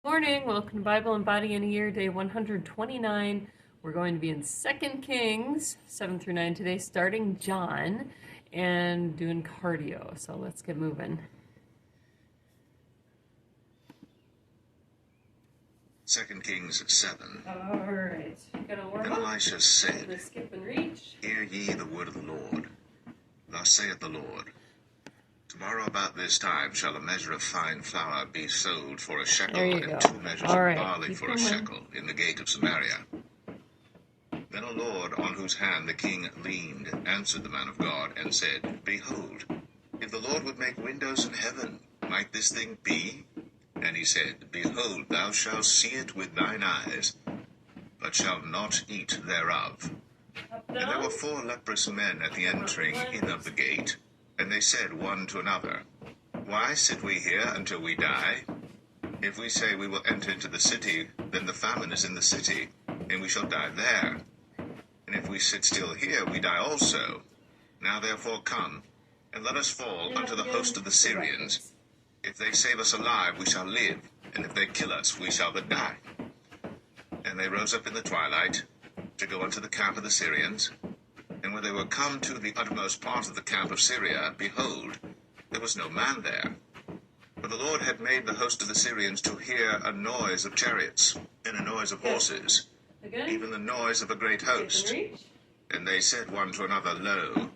Morning, welcome to Bible and Body in a Year, day 129. We're going to be in 2 Kings 7 through 9 today, starting John and doing cardio. So let's get moving. 2 Kings 7. All right, gonna warm Then up. Elisha said, Gonna skip and reach. Hear ye the word of the Lord. Thus saith the Lord, Tomorrow about this time shall a measure of fine flour be sold for a shekel, There you and go. 2 measures All of right, barley keep for a going. shekel in the gate of Samaria. Then a Lord, on whose hand the king leaned, answered the man of God, and said, Behold, if the Lord would make windows in heaven, might this thing be? And he said, Behold, thou shalt see it with thine eyes, but shalt not eat thereof. Up, And there down. were 4 leprous men at the entering in of the gate, and they said one to another, Why sit we here until we die? If we say we will enter into the city, then the famine is in the city, and we shall die there. And if we sit still here, we die also. Now therefore come, and let us fall unto the host of the Syrians. If they save us alive, we shall live, and if they kill us, we shall but die. And they rose up in the twilight, to go unto the camp of the Syrians. And when they were come to the uttermost part of the camp of Syria, behold, there was no man there. For the Lord had made the host of the Syrians to hear a noise of chariots, and a noise of horses, Again. even the noise of a great Skip and host. reach. And they said one to another, Lo,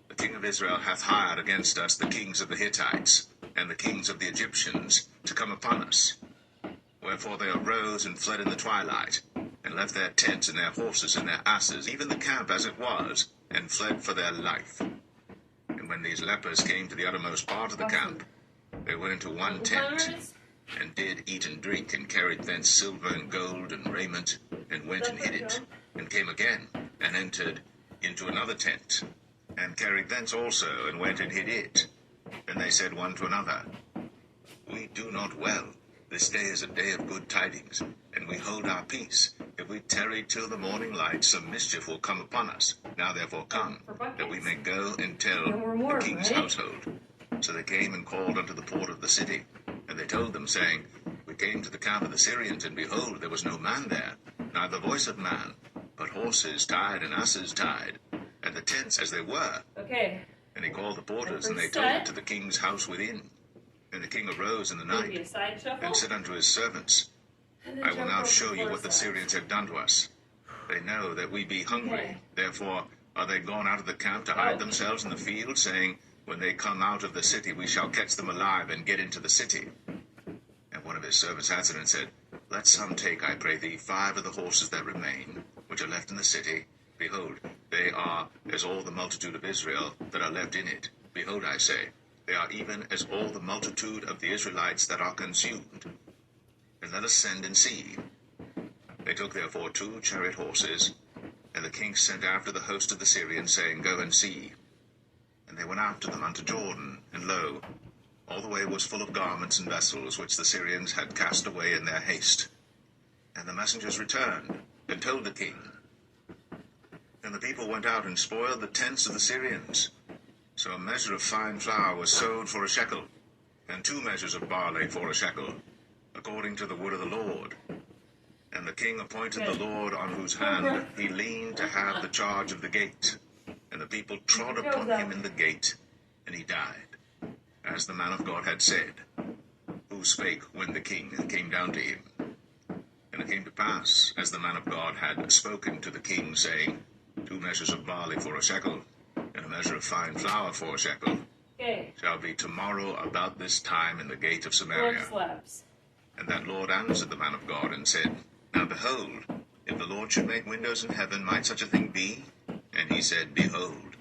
the king of Israel hath hired against us the kings of the Hittites, and the kings of the Egyptians, to come upon us. Wherefore they arose and fled in the twilight, and left their tents and their horses and their asses, even the camp as it was, and fled for their life. And when these lepers came to the uttermost part of the camp, they went into one tent, and did eat and drink, and carried thence silver and gold and raiment, and went and hid it, and came again, and entered into another tent, and carried thence also, and went and hid it. And they said one to another, We do not well. This day is a day of good tidings, and we hold our peace. If we tarry till the morning light, some mischief will come upon us. Now therefore come, that we may go and tell the king's household. So they came and called unto the port of the city, and they told them, saying, We came to the camp of the Syrians, and behold, there was no man there, neither voice of man, but horses tied and asses tied, and the tents as they were. Okay. And he called the porters, and they told it to the king's house within. And the king arose in the Maybe a night, side shuffle. and said unto his servants, I will now show you what the Syrians have done to us. They know that we be hungry. Okay. Therefore are they gone out of the camp to hide themselves in the field, saying, When they come out of the city, we shall catch them alive and get into the city. And one of his servants answered and said, Let some take, I pray thee, 5 of the horses that remain, which are left in the city. Behold, they are as all the multitude of Israel that are left in it. Behold, I say, they are even as all the multitude of the Israelites that are consumed. And let us send and see. They took therefore 2 chariot horses, and the king sent after the host of the Syrians, saying, Go and see. And they went after them unto Jordan, and lo, all the way was full of garments and vessels, which the Syrians had cast away in their haste. And the messengers returned, and told the king. And the people went out and spoiled the tents of the Syrians. So a measure of fine flour was sold for a shekel, and 2 measures of barley for a shekel, according to the word of the Lord. And the king appointed the Lord, on whose hand he leaned, to have the charge of the gate. And the people trod upon him in the gate, and he died, as the man of God had said, who spake when the king came down to him. And it came to pass, as the man of God had spoken to the king, saying, 2 measures of barley for a shekel, and a measure of fine flour for a shekel, shall be tomorrow about this time in the gate of Samaria. And that Lord answered the man of God, and said, Now behold, if the Lord should make windows in heaven, might such a thing be? And he said, Behold,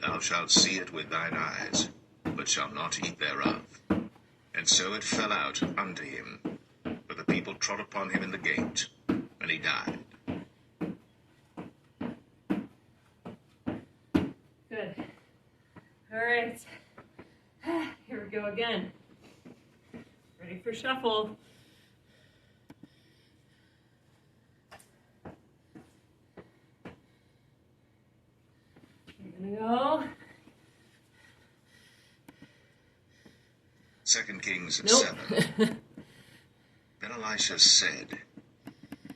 thou shalt see it with thine eyes, but shalt not eat thereof. And so it fell out unto him, for the people trod upon him in the gate, and he died. Good. All right. Here we go again. Ready for shuffle. You're gonna go. 2 Kings Nope. 7. Then Then Elisha said,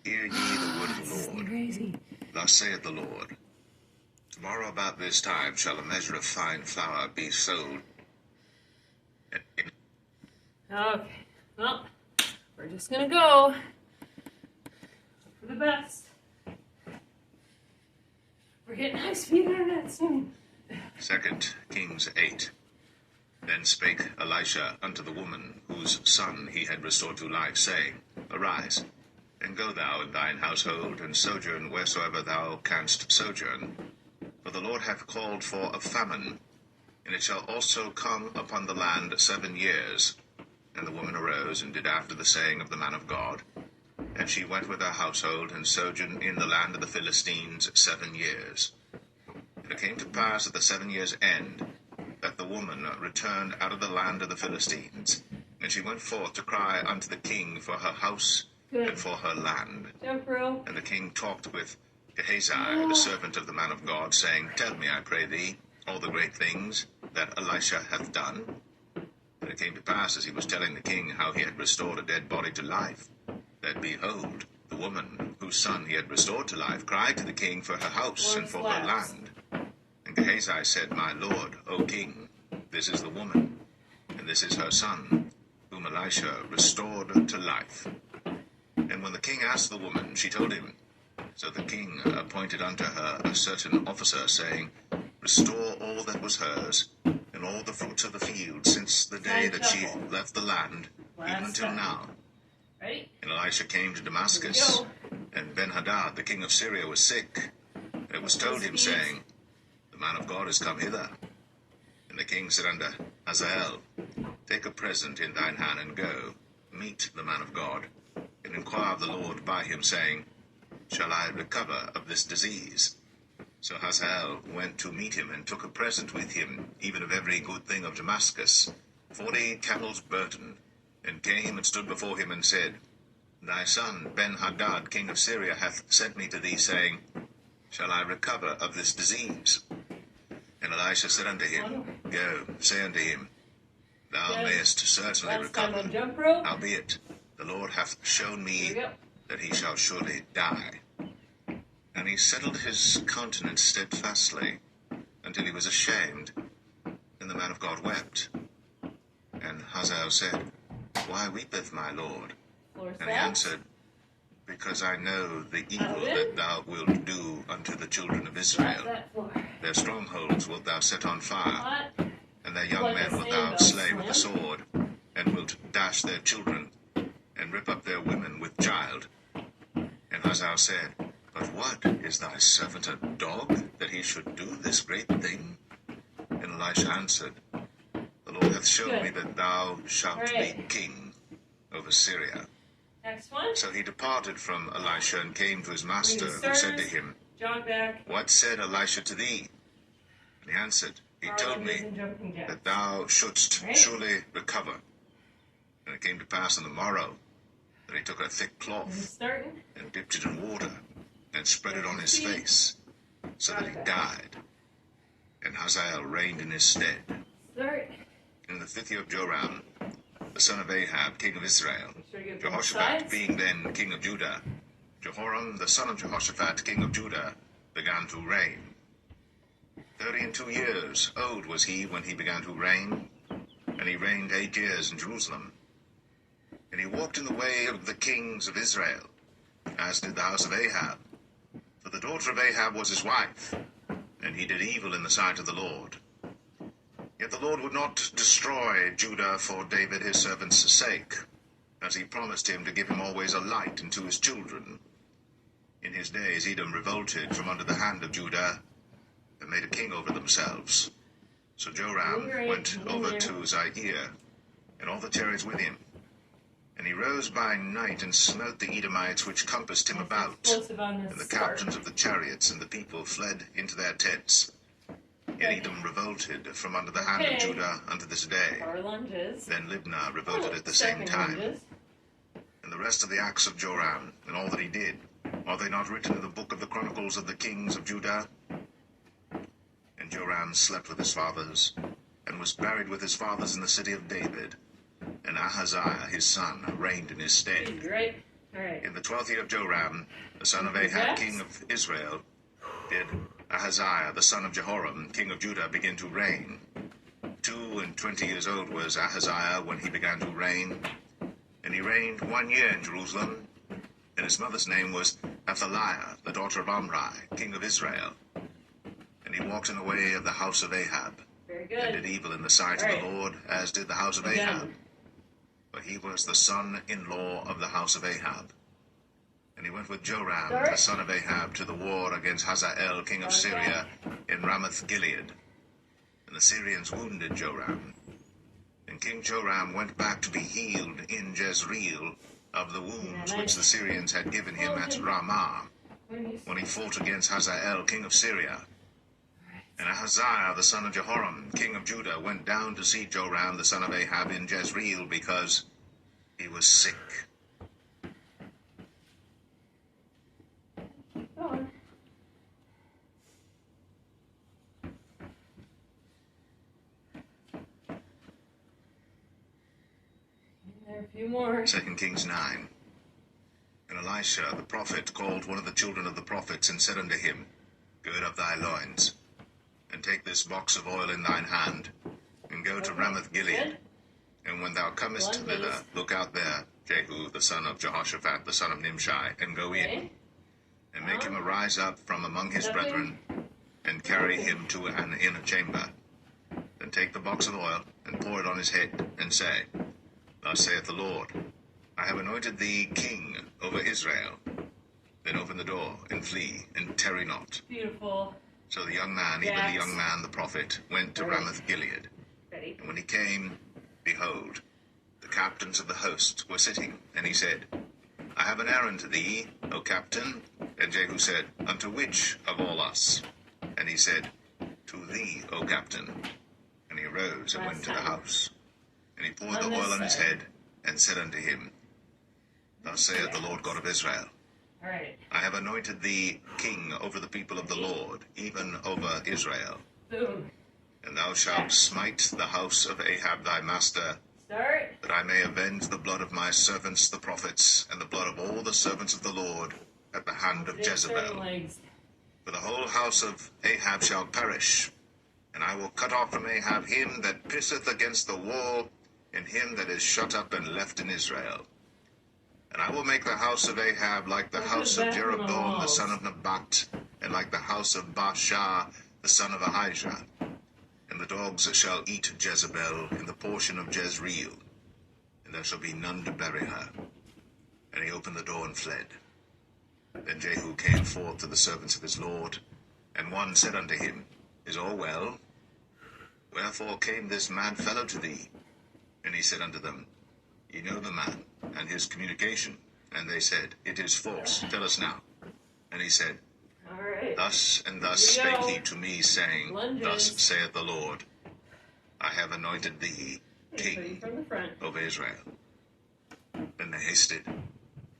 Hear ye the word of the Lord. Crazy. Thus saith the Lord, Tomorrow about this time shall a measure of fine flour be sold. Okay. Well, we're just gonna go for the best. We're getting high-speed internet soon. 2 Kings 8. Then spake Elisha unto the woman, whose son he had restored to life, saying, Arise, and go thou and thine household, and sojourn wheresoever thou canst sojourn. For the Lord hath called for a famine, and it shall also come upon the land 7 years. And the woman arose, and did after the saying of the man of God. And she went with her household, and sojourned in the land of the Philistines 7 years. And it came to pass at the 7 years' end, that the woman returned out of the land of the Philistines. And she went forth to cry unto the king for her house and for her land. Jump rope. And the king talked with Gehazi, the servant of the man of God, saying, Tell me, I pray thee, all the great things that Elisha hath done. And it came to pass, as he was telling the king how he had restored a dead body to life, that, behold, the woman whose son he had restored to life cried to the king for her house and for her land. And Gehazi said, My lord, O king, this is the woman, and this is her son, whom Elisha restored to life. And when the king asked the woman, she told him. So the king appointed unto her a certain officer, saying, Restore all that was hers, and all the fruits of the field, since the day that she left the land, even until now. Ready? And Elisha came to Damascus, and Ben-Hadad, the king of Syria, was sick. And it was told him, saying, The man of God is come hither. And the king said unto Hazael, Take a present in thine hand, and go, meet the man of God, and inquire of the Lord by him, saying, Shall I recover of this disease? So Hazael went to meet him, and took a present with him, even of every good thing of Damascus, 40 camels burden, and came and stood before him, and said, Thy son Ben-Hadad, king of Syria, hath sent me to thee, saying, Shall I recover of this disease? And Elisha said unto him, Go, say unto him, Thou mayest certainly recover. Howbeit, the Lord hath shown me that he shall surely die. And he settled his countenance steadfastly, until he was ashamed. And the man of God wept. And Hazael said, Why weepeth my lord? And he answered, Because I know the evil that thou wilt do unto the children of Israel. Their strongholds wilt thou set on fire, and their young men wilt thou slay with the sword, and wilt dash their children, and rip up their women with child. And Hazael said, But what, is thy servant a dog, that he should do this great thing? And Elisha answered, The Lord hath shown me that thou shalt be king over Syria. Next one. So he departed from Elisha, and came to his master, who said to him, What said Elisha to thee? And he answered, He told me that thou shouldst surely recover. And it came to pass on the morrow, that he took a thick cloth, and dipped it in water, and spread it on his face, so that he died. And Hazael reigned in his stead. In the 5th year of Joram, the son of Ahab, king of Israel, Jehoshaphat being then king of Judah, Jehoram, the son of Jehoshaphat, king of Judah, began to reign. 32 years old was he when he began to reign, and he reigned 8 years in Jerusalem. And he walked in the way of the kings of Israel, as did the house of Ahab. For the daughter of Ahab was his wife, and he did evil in the sight of the Lord. Yet the Lord would not destroy Judah for David his servant's sake, as he promised him to give him always a light unto his children. In his days Edom revolted from under the hand of Judah, and made a king over themselves. So Joram went over to Zaire, and all the chariots with him. And he rose by night, and smote the Edomites which compassed him about. And the captains of the chariots and the people fled into their tents. Yet Edom revolted from under the hand of Judah unto this day. Then Libnah revolted at the same time. And the rest of the acts of Joram, and all that he did, are they not written in the book of the Chronicles of the kings of Judah? And Joram slept with his fathers, and was buried with his fathers in the city of David. and Ahaziah his son reigned in his stead. You right? All right. In the 12th year of Joram, the son of Ahab, Next. king of Israel, did Ahaziah, the son of Jehoram, king of Judah, begin to reign. 22 years old was Ahaziah when he began to reign, and he reigned 1 year in Jerusalem, and his mother's name was Athaliah, the daughter of Omri, king of Israel. And he walked in the way of the house of Ahab, Very and good. did evil in the sight All of right. the Lord, as did the house of Again. Ahab. For he was the son-in-law of the house of Ahab. And he went with Joram, Start. the son of Ahab, to the war against Hazael, king of Okay. Syria, in Ramoth Gilead. And the Syrians wounded Joram. And King Joram went back to be healed in Jezreel of the wounds Yeah, which nice. the Syrians had given him at Ramah, when he fought against Hazael, king of Syria. And Ahaziah, the son of Jehoram, king of Judah, went down to see Joram, the son of Ahab, in Jezreel, because he was sick. Go on. There are a few more. 2 Kings 9. And Elisha the prophet called one of the children of the prophets, and said unto him, Gird up thy loins, and take this box of oil in thine hand, and go to Okay. Ramoth Gilead. Good. And when thou comest Lunges. thither, look out there Jehu the son of Jehoshaphat, the son of Nimshi, and go in, Okay. and make him arise up from among his Nothing. brethren, and carry him to an inner chamber. Then take the box of oil, and pour it on his head, and say, Thus saith the Lord, I have anointed thee king over Israel. Then open the door, and flee, and tarry not. Beautiful. So the young man, even Yes. the young man the prophet, went to All right. Ramoth Gilead. Ready. And when he came, behold, the captains of the host were sitting. And he said, I have an errand to thee, O captain. And Jehu said, Unto which of all us? And he said, To thee, O captain. And he arose and Last went to the time. house. And he poured On the this oil on his side. head, and said unto him, Thus saith the Lord God of Israel, All right. I have anointed thee king over the people of the Lord, even over Israel. Boom. And thou shalt smite the house of Ahab thy master, Start. that I may avenge the blood of my servants the prophets, and the blood of all the servants of the Lord, at the hand of Today's starting Jezebel. legs. For the whole house of Ahab shall perish, and I will cut off from Ahab him that pisseth against the wall, and him that is shut up and left in Israel. And I will make the house of Ahab like the Look at house of that on the Jeroboam the walls. son of Nebat, and like the house of Baasha the son of Ahijah. And the dogs shall eat Jezebel in the portion of Jezreel, and there shall be none to bury her. And he opened the door and fled. Then Jehu came forth to the servants of his lord, and one said unto him, Is all well? Wherefore came this mad fellow to thee? And he said unto them, Ye know the man, and his communication. And they said, It is false. Tell us now. And he said, All right. Thus and thus Here we spake go. he to me, saying, Lunges. Thus saith the Lord, I have anointed thee Okay, so you king from the front. over Israel. Then they hasted,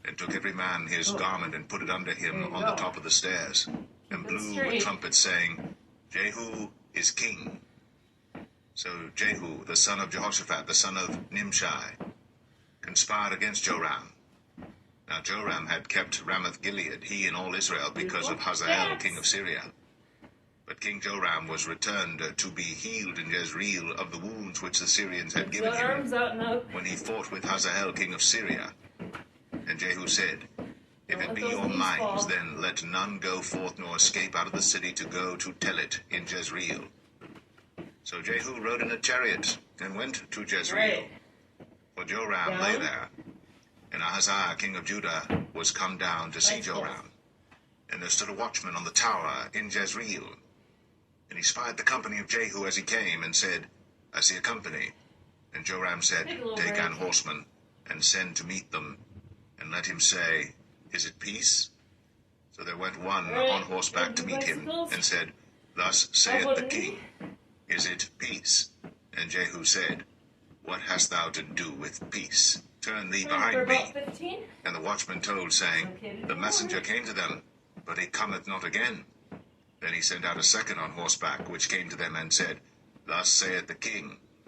and took every man his Oh. garment, and put it under him There you on go. the top of the stairs, and That's blew straight. with trumpets, saying, Jehu is king. So Jehu, the son of Jehoshaphat, the son of Nimshi, conspired against Joram. Now Joram had kept Ramoth Gilead, he and all Israel, because of Hazael, Yes. king of Syria. But King Joram was returned to be healed in Jezreel of the wounds which the Syrians had Get given the him, arms out and up. when he fought with Hazael, king of Syria. And Jehu said, If Don't it let be those your knees minds, fall. then let none go forth nor escape out of the city to go to tell it in Jezreel. So Jehu rode in a chariot, and went to Jezreel. Right. For Joram Down. lay there, and Ahaziah, king of Judah, was come down to see Nice Joram. And there stood a watchman on the tower in Jezreel. And he spied the company of Jehu as he came, and said, I see a company. And Joram said, Take a little Take break. an horseman, and send to meet them, and let him say, Is it peace? So there went one Right. on horseback to And meet him, bicycles. and said, Thus saith the wouldn't king, Is it peace? And Jehu said, What hast thou to do with peace? Turn thee For behind about me. 15. And the watchman told, saying, Okay to The do messenger more. came to them, but he cometh not again. Then he sent out a second on horseback, which came to them, and said, Thus saith the king,